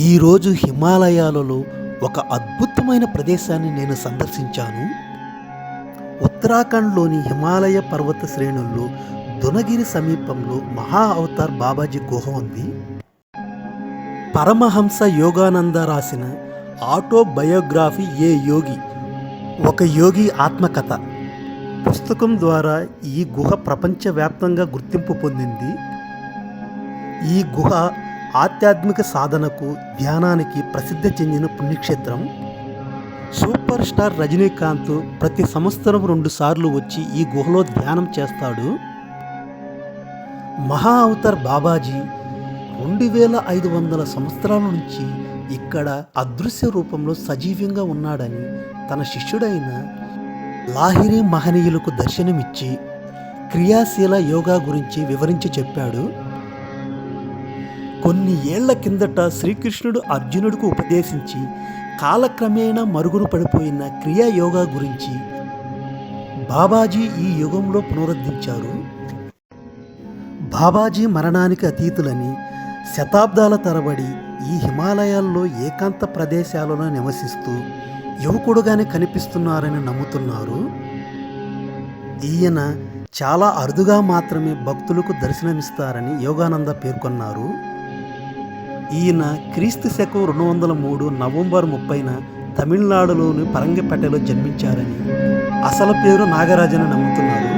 ఈరోజు హిమాలయాలలో ఒక అద్భుతమైన ప్రదేశాన్ని నేను సందర్శించాను. ఉత్తరాఖండ్లోని హిమాలయ పర్వత శ్రేణుల్లో దునగిరి సమీపంలో మహా అవతార్ బాబాజీ గుహ ఉంది. పరమహంస యోగానంద రాసిన ఆటోబయోగ్రఫీ ఏ యోగి, ఒక యోగి ఆత్మకథ పుస్తకం ద్వారా ఈ గుహ ప్రపంచవ్యాప్తంగా గుర్తింపు పొందింది. ఈ గుహ ఆధ్యాత్మిక సాధనకు, ధ్యానానికి ప్రసిద్ధి చెందిన పుణ్యక్షేత్రం. సూపర్ స్టార్ రజనీకాంత్ ప్రతి సంవత్సరం 2 సార్లు వచ్చి ఈ గుహలో ధ్యానం చేస్తాడు. మహా అవతార్ బాబాజీ 2500 సంవత్సరాల నుంచి ఇక్కడ అదృశ్య రూపంలో సజీవంగా ఉన్నాడని తన శిష్యుడైన లాహిరి మహనీయులకు దర్శనమిచ్చి క్రియాశీల యోగా గురించి వివరించి చెప్పాడు. కొన్ని ఏళ్ల కిందట శ్రీకృష్ణుడు అర్జునుడికి ఉపదేశించి కాలక్రమేణా మరుగున పడిపోయిన క్రియా యోగా గురించి బాబాజీ ఈ యుగంలో పునరుద్ధరించారు. బాబాజీ మరణానికి అతీతులని శతాబ్దాల తరబడి ఈ హిమాలయాల్లో ఏకాంత ప్రదేశాలలో నివసిస్తూ యువకుడుగానే కనిపిస్తున్నారని నమ్ముతున్నారు. ఈయన చాలా అరుదుగా మాత్రమే భక్తులకు దర్శనమిస్తారని యోగానంద పేర్కొన్నారు. ఈయన క్రీస్తు శకం 203 నవంబర్ 30న తమిళనాడులోని పరంగిపేటలో జన్మించారని, అసలు పేరు నాగరాజని నమ్ముతున్నారు.